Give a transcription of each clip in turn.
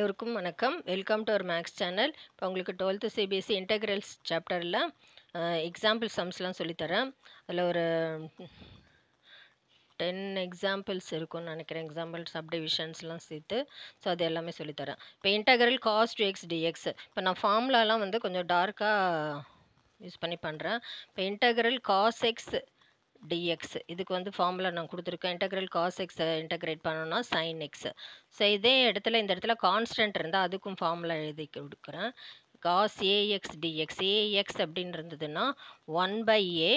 எல்லோருக்கும் வணக்கம். Welcome to our maths channel. இப்போ உங்களுக்கு 12th சிபிஎஸ்சி இன்டெக்ரல்ஸ் சாப்டரில் எக்ஸாம்பிள் சம்ஸ்லாம் சொல்லித்தரேன். அதில் ஒரு 10 எக்ஸாம்பிள்ஸ் இருக்கும்னு நினைக்கிறேன். எக்ஸாம்பிள் சப்டிவிஷன்ஸ்லாம் சேர்த்து. ஸோ அது எல்லாமே சொல்லித்தரேன். இப்போ integral cos two x dx. இப்போ நான் ஃபார்முலாலாம் வந்து கொஞ்சம் டார்க்காக யூஸ் பண்ணி பண்ணுறேன். இப்போ இன்டெக்ரல் காஸ் எக்ஸ் டிஎக்ஸ் இதுக்கு வந்து ஃபார்முலா நான் கொடுத்துருக்கேன். இன்டெக்ரல் காஸ் எக்ஸை இன்டெகிரேட் பண்ணோன்னா சைன் எக்ஸ். ஸோ இதே இடத்துல இந்த இடத்துல கான்ஸ்டன்ட் இருந்தால் அதுக்கும் ஃபார்முலா எழுதி கொடுக்குறேன். Cos ax dx. ஏஎக்ஸ் அப்படின்னு இருந்ததுன்னா 1/a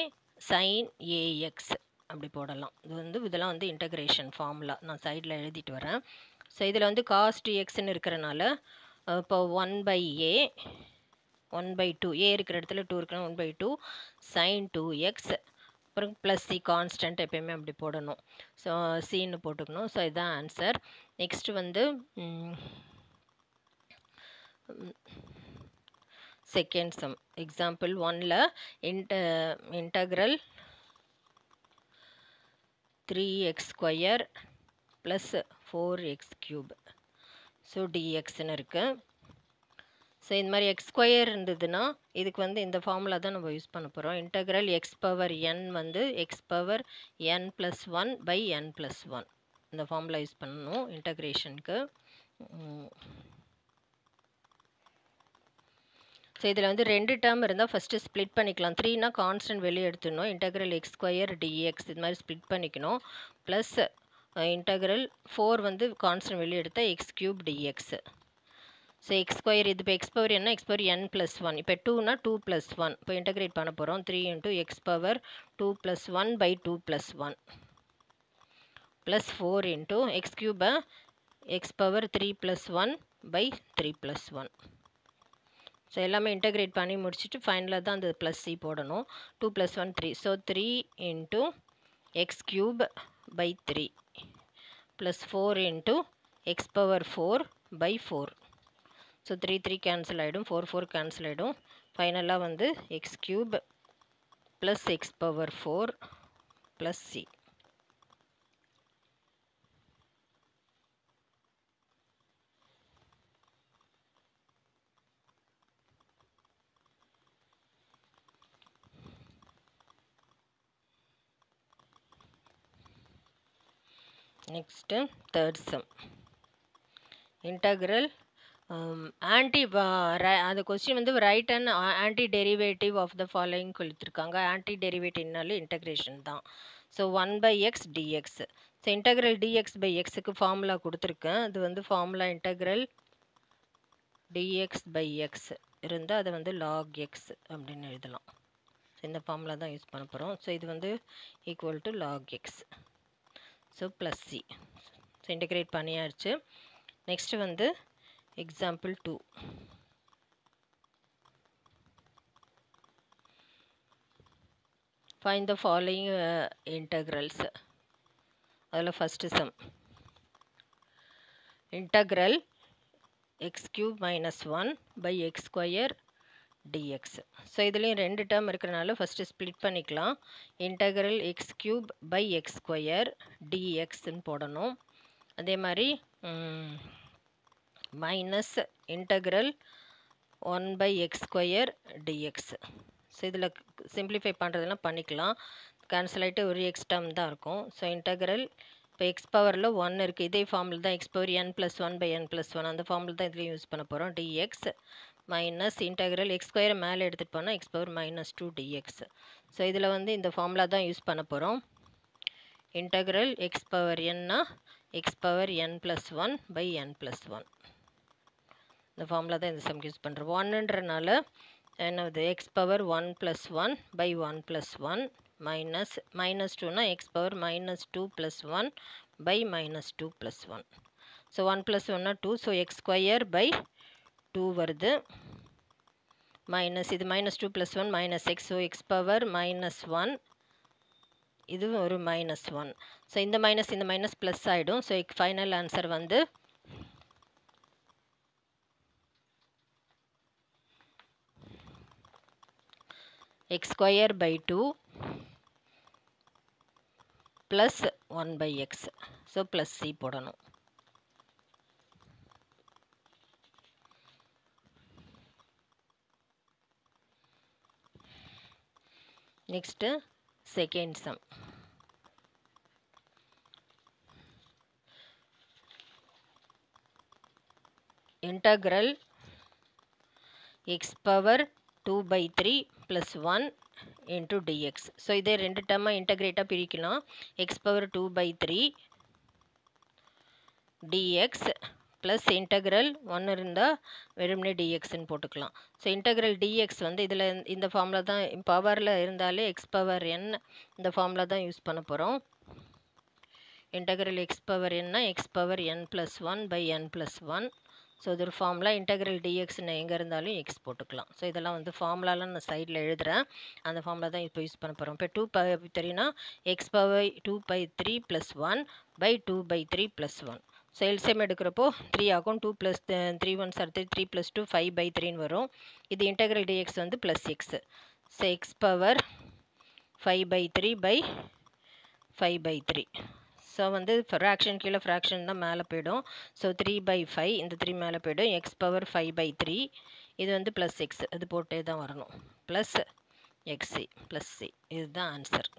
சைன் ஏஎக்ஸ் அப்படி போடலாம். இது வந்து இதெல்லாம் வந்து இன்டெகிரேஷன் ஃபார்முலா நான் சைடில் எழுதிட்டு வரேன். ஸோ இதில் வந்து காஸ் டு எக்ஸ்ன்னு இருக்கிறனால இப்போ 1/a 1/2 ஏ இருக்கிற இடத்துல 2 இருக்கணும். 1/2 சைன் 2x அப்புறம் ப்ளஸ் சி கான்ஸ்டன்ட் எப்பயுமே அப்படி போடணும். ஸோ சின்னு போட்டுக்கணும். ஸோ இதுதான் ஆன்சர். நெக்ஸ்ட் வந்து செகண்ட் சம் எக்ஸாம்பிள் 1ல் integral 3x² plus 4x³ so டிஎக்ஸ்ன்னு இருக்குது. ஸோ இந்த மாதிரி x² இருந்ததுன்னா இதுக்கு வந்து இந்த ஃபார்முலா தான் நம்ம யூஸ் பண்ண போகிறோம். இன்டகிரல் x⁻n வந்து x⁻n+1/n+1 இந்த ஃபார்முலா யூஸ் பண்ணணும் இன்டகிரேஷனுக்கு. ஸோ இதில் வந்து 2 டேர்ம் இருந்தால் ஃபஸ்ட்டு ஸ்ப்ளிட் பண்ணிக்கலாம். 3னா கான்ஸ்டன்ட் வெளியே எடுத்துடணும். இன்டகிரல் x² dx இது மாதிரி ஸ்ப்ளிட் பண்ணிக்கணும். ப்ளஸ் இன்டகிரல் 4 வந்து கான்ஸ்டன்ட் வெளியே எடுத்தால் x³ dx. ஸோ x² இது இப்போ x⁻n x⁻n+1. இப்போ 2னா 2+1 இப்போ இன்டகிரேட் பண்ண போகிறோம். 3 × x⁻2+1/2+1 plus 4 × x³ x⁻3+1/3+1. So எல்லாமே இன்டகிரேட் பண்ணி முடிச்சுட்டு ஃபைனலாக தான் அந்த ப்ளஸ் சி போடணும். 2 + 1 3. So 3 × x³/3 plus 4 × x⁻4/4. So 3 3 cancel ஆகிடும். 4 4 கேன்சல் ஆகிடும். ஃபைனலாக வந்து x³ plus x⁻4 plus C. Next third sum integral அந்த கொஸ்டின் வந்து write and anti derivative of the following கொடுத்துருக்காங்க. ஆன்டி டெரிவேட்டிவ்னாலும் இன்டகிரேஷன் தான். So 1/x dx. So integral dx/xக்கு ஃபார்முலா கொடுத்துருக்கேன். அது வந்து ஃபார்முலா இன்டகிரல் dx/x இருந்தால் அதை வந்து log x அப்படின்னு எழுதலாம். ஸோ இந்த ஃபார்முலா தான் யூஸ் பண்ண போகிறோம். ஸோ இது வந்து equal to log x. So plus C. So integrate பண்ணியாச்சு. நெக்ஸ்ட்டு வந்து example 2. Find the following integrals. அதில் first sum integral x³ - 1/x² dx. So இதுலேயும் 2 டேர்ம் இருக்கிறனால ஃபஸ்ட்டு ஸ்ப்ளிட் பண்ணிக்கலாம். இன்டகிரல் x³ dxன்னு போடணும். அதே மாதிரி minus integral 1/x² dx. So இதில் சிம்பிளிஃபை பண்ணுறதுலாம் பண்ணிக்கலாம். கேன்சல் ஆகிட்டு ஒரு எக்ஸ் டேர்ம் தான் இருக்கும். ஸோ இன்டகிரல் இப்போ எக்ஸ் பவரில் 1 இருக்குது. இதே ஃபார்முலா தான் x⁻n+1/n+1 அந்த ஃபார்முலா தான் இதுலேயும் யூஸ் பண்ண போகிறோம். dx மைனஸ் இன்டகிரல் x² மேலே எடுத்துகிட்டு போனால் x⁻−2 dx. ஸோ இதில் வந்து இந்த ஃபார்முலா தான் யூஸ் பண்ண போகிறோம். இன்டகிரல் x⁻n x⁻n+1/n+1 இந்த ஃபார்முலா தான் இந்த சம்க்கு யூஸ் பண்ணுறோம். 1ன்றனால என்னது x⁻1+1/1+1 -2னா x⁻−2+1/−2+1. So 1 + 1னா 2. So x²/2 வருது. மைனஸ் இது -2 + 1 -x. ஸோ x⁻−1 இது ஒரு -1. ஸோ இந்த மைனஸ் ப்ளஸ் ஆகிடும். ஸோ ஃபைனல் ஆன்சர் வந்து x²/2 plus 1/x. So plus C போடணும். Next second sum. Integral x power 2/3 + 1 into dx. So இதே ரெண்டு டேர்மாக இன்டகிரேட்டாக பிரிக்கலாம். x power 2/3 dx plus integral 1 இருந்தால் வெறுமனே dxன்னு போட்டுக்கலாம். ஸோ இன்டகிரல் dx வந்து இதில் இந்த ஃபார்முலா தான் பவரில் இருந்தாலே x பவர் n இந்த ஃபார்முலா தான் யூஸ் பண்ண போகிறோம். Integral x power n x power n + 1/n+1. So இது ஒரு ஃபார்முலா. இன்டகிரல் dxன்னு எங்கே இருந்தாலும் x போட்டுக்கலாம். ஸோ இதெல்லாம் வந்து ஃபார்முலாலாம் நான் சைடில் எழுதுகிறேன். அந்த ஃபார்முலா தான் இப்போ யூஸ் பண்ண போகிறோம். இப்போ 2/3னா x பவர் 2/3 + 1/2/3 + 1. ஸோ எல்சிஎம் எடுக்கிறப்போ 3 ஆகும். 2 + 3 1s are 3 + 2 5/3ன்னு வரும். இது இன்டகிரல் dx வந்து plus X. So x power 5/3/5/3. So வந்து ஃப்ராக்ஷன் கீழே ஃப்ராக்ஷன் தான் மேலே போய்டும். ஸோ 3/5 இந்த 3 மேலே போய்டும். x பவர் 5/3 இது வந்து ப்ளஸ் எக்ஸ், அது போட்டே தான் வரணும். ப்ளஸ் எக்ஸி ப்ளஸ் சி, இதுதான் answer.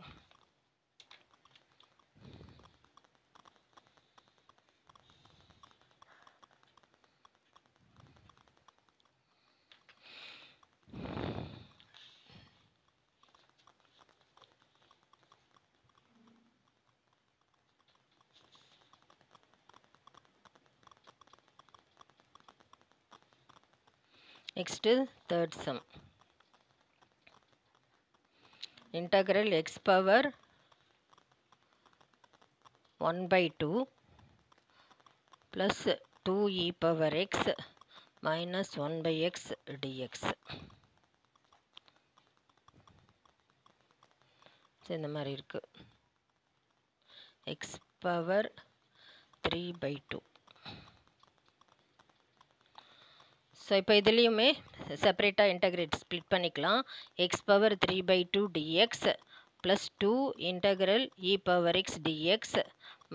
Next third sum. Integral x power 1/2 plus 2e power x minus 1/x dx. இந்த மாதிரி இருக்கு. x power 3/2. ஸோ இப்போ இதுலேயுமே செப்பரேட்டாக இன்டகிரேட் ஸ்ப்ளிட் பண்ணிக்கலாம். x power 3/2 dx plus 2 integral e power x dx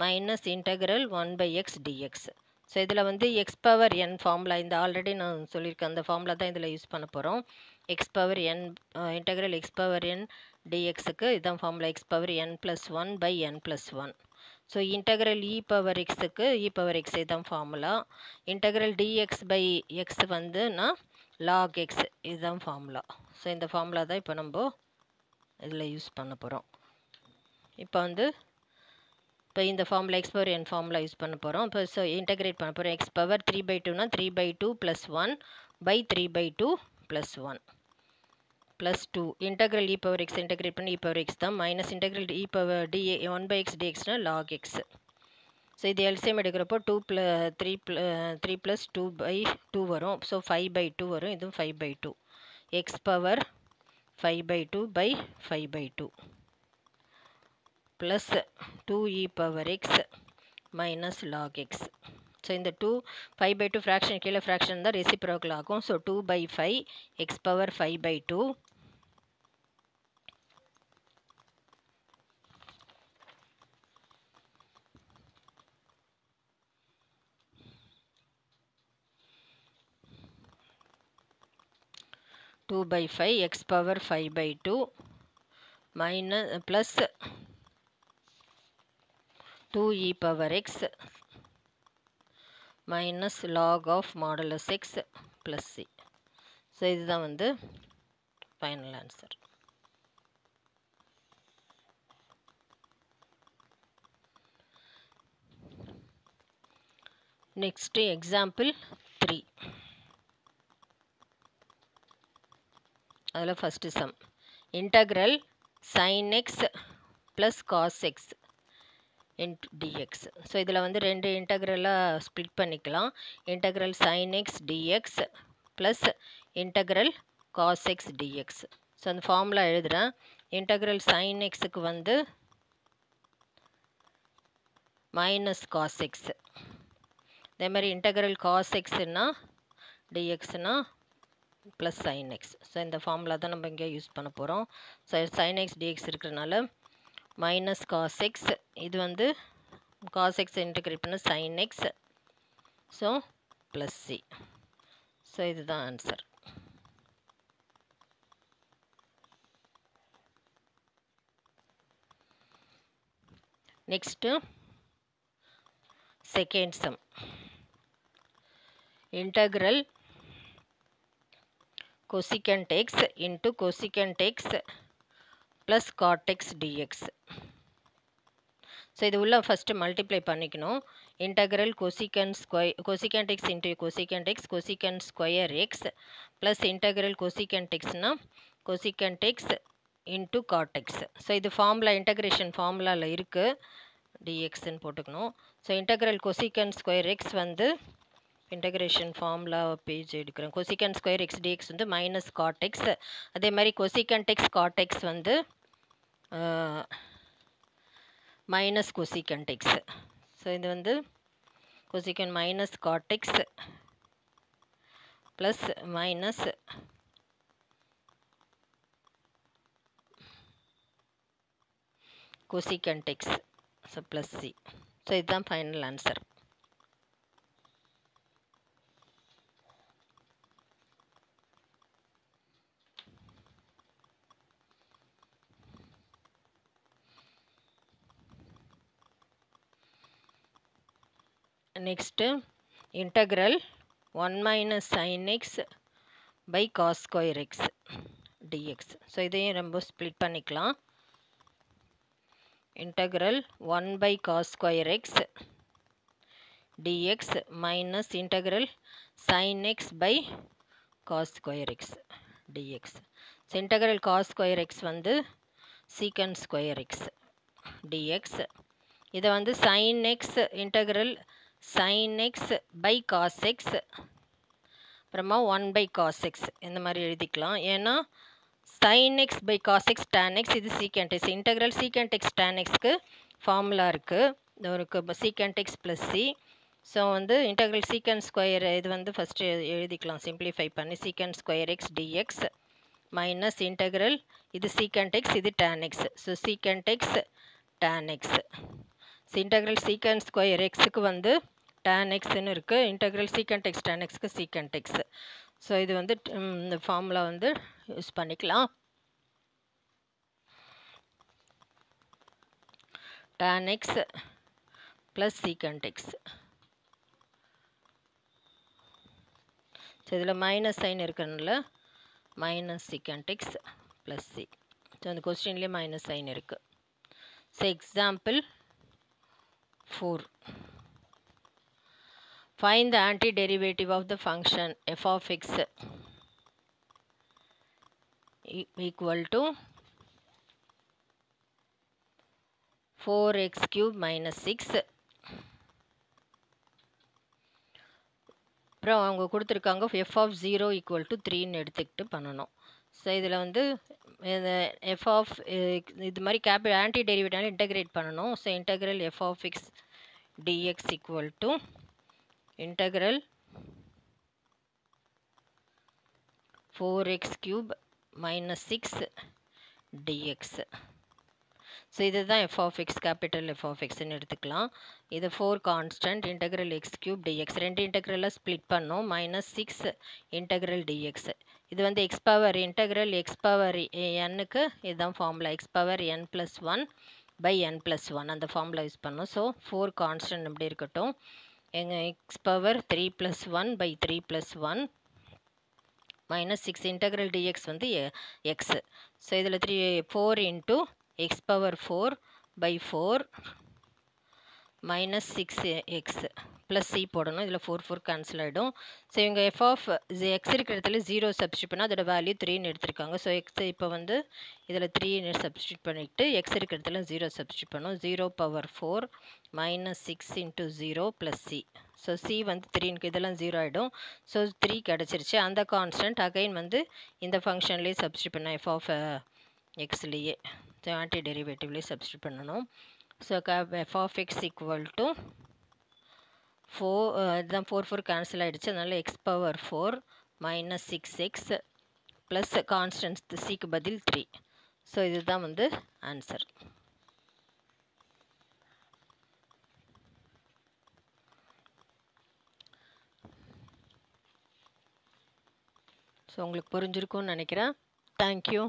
minus integral 1/x dx. So இதில் வந்து x power n formula, இந்த ஆல்ரெடி நான் சொல்லியிருக்கேன் அந்த ஃபார்முலா தான் இதில் யூஸ் பண்ண போகிறோம். x பவர் n இன்டகிரல் x பவர் n dxக்கு இதுதான் formula. x power n + 1/n+1. So integral e power எக்ஸுக்கு e பவர் எக்ஸ் இதுதான் ஃபார்முலா. இன்டகிரல் dx/x வந்து நான் log x இதுதான் ஃபார்முலா. ஸோ இந்த ஃபார்முலா தான் இப்போ நம்ம இதில் யூஸ் பண்ண போகிறோம். இப்போ இந்த formula x power n formula use பண்ண போகிறோம். இப்போ ஸோ இன்டகிரேட் பண்ண போகிறோம். x பவர் 3/2னா 3/2 + 1/3/2 + 1 plus 2 integral e power x integrate பண்ணி e பவர் x தான் minus integral e power d 1/x dxனா log x. ஸோ இது எல்சிஎம் எடுக்கிறப்போ 3 + 2/2 வரும். ஸோ 5/2 வரும். இதுவும் 5/2. x power 5/2/5/2 plus 2e power x minus log x. So இந்த 5/2 fraction கீழே ஃப்ராக்ஷன் தான் ரெசிப்ரோக்கல் ஆகும். So 2/5 x power 5/2 2/5 x power 5/2 minus plus 2e power x minus log of modulus x plus c. So இதுதான் வந்து final answer. Next example 3. அதில் first sum. Integral sin x plus cos x into dx. So இதில் வந்து ரெண்டு இன்டகிரலாக split பண்ணிக்கலாம். Integral sin x dx plus integral cos x dx. So அந்த formula எழுதுகிறேன். இன்டகிரல் sin xக்கு வந்து மைனஸ் cos x. அதே மாதிரி இன்டகிரல் cos xன்னா dxனா ப்ளஸ் sin x. ஸோ இந்த ஃபார்முலா தான் நம்ம இங்கே யூஸ் பண்ண போகிறோம். ஸோ sin x dx இருக்கிறதுனால மைனஸ் cos x, இது வந்து cos x இன்டகிரேட் பண்ண sin x, so plus c. So இதுதான் answer. Next, second sum. Integral cosecant x into cosecant x plus cot x dx. So இது உள்ள first multiply பண்ணிக்கணும். Integral cosecant x into cosecant x cosecant square X plus integral cosecant xனா cosecant x into cot x. ஸோ இது formula integration ஃபார்முலாவில் இருக்குது, dxன்னு போட்டுக்கணும். So integral cosecant square X வந்து integration formula page எடுக்கிறேன். cosecant ஸ்கொயர் எக்ஸ் dx வந்து minus cot x. அதே மாதிரி cosecant x cot x வந்து மைனஸ் cosecant x. ஸோ இது வந்து cosecant minus cot x plus minus cosecant x. So plus C. So இதுதான் final answer. Next integral 1 minus sin x by cos square X dx. So இதையும் ரொம்ப split பண்ணிக்கலாம். Integral 1 by cos square X dx minus integral sin x by cos square X dx. So integral cos square X வந்து secant square X dx. இதை வந்து sin x integral sin x by cos x அப்புறமா 1 by cos x இந்த மாதிரி எழுதிக்கலாம். ஏன்னா sin x by cos x tan x இது secant x. இன்டகிரல் secant x tan xக்கு ஃபார்முலா இருக்குது, ஒரு secant x plus C. So வந்து இன்டகிரல் secant ஸ்கொயர் இது வந்து ஃபஸ்ட்டு எழுதிக்கலாம் சிம்பிளிஃபை பண்ணி. secant square x dx minus integral இது secant x இது tan x. So secant x tan x. So integral secant square எக்ஸுக்கு வந்து tan xன்னு இருக்குது, இன்டகிரல் secant x tan xக்கு secant x. ஸோ இது வந்து இந்த ஃபார்முலா வந்து யூஸ் பண்ணிக்கலாம். tan x plus secant x. So இதில் மைனஸ் சைன் இருக்கிறதுனால minus secant x plus C. So அந்த கொஸ்டின்லேயே மைனஸ் சைன் இருக்குது. So example 4. Find the antiderivative of the function f of x equal to 4x cube minus 6. அப்புறம் அவங்க கொடுத்துருக்காங்க f of 0 equal to 3ன்னு எடுத்துக்கிட்டு பண்ணணும். So இதில் வந்து f of இது மாதிரி ஆன்டி டெரிவேட்டிவ்னால இன்டகிரேட் பண்ணணும். So integral f of x dx equal to integral 4x cube minus 6 dx. So இதுதான் f of x, capital f of xன்னு எடுத்துக்கலாம். இது 4 constant integral x cube dx. ரெண்டு இன்டகிரலாக ஸ்ப்ளிட் பண்ணோம். Minus 6 integral dx. இது வந்து x பவர் இன்டகிரல் x பவர் nக்கு இதுதான் formula, x power n + 1 by n + 1 அந்த ஃபார்முலா யூஸ் பண்ணோம். ஸோ 4 கான்ஸ்டன்ட் இப்படி இருக்கட்டும். எங்கள் x power 3 + 1 by 3 + 1 minus 6 integral dx வந்து x. ஸோ இதில் 4 into x power 4 by 4 minus 6x plus C போடணும். இதில் 4 4 கேன்சல் ஆகிடும். ஸோ இவங்க f ஆஃப் எக்ஸ் இருக்கிற இடத்துல 0 சப்ஸ்டியூட் பண்ணால் அதோட வேல்யூ 3ன்னு எடுத்திருக்காங்க. ஸோ எக்ஸ் இப்போ வந்து இதில் 3 சப்ஸ்டியூட் பண்ணிவிட்டு எக்ஸ் இருக்கிற இடத்துல 0 சப்ஸ்டியூட் பண்ணும். 0 power 4 minus 6 into 0 plus C. So C வந்து 3க்கு இதெல்லாம் 0 ஆகிடும். ஸோ 3 கிடச்சிருச்சு. அந்த கான்ஸ்டன்ட் அகைன் வந்து இந்த ஃபங்க்ஷன்லேயே சப்ஸ்டியூட் பண்ண f ஆஃப் எக்ஸ்லேயே ஆன்டி டெரிவேட்டிவ்லேயே சப்ஸ்டியூட் பண்ணணும். So f of x equal to 4 இதுதான் 4 4 கேன்சல் ஆகிடுச்சு. அதனால் x power 4 minus 6x plus constants சிக்கு பதில் 3. ஸோ இதுதான் வந்து ஆன்சர். ஸோ உங்களுக்கு புரிஞ்சிருக்கும்னு நினைக்கிறேன். தேங்க்யூ.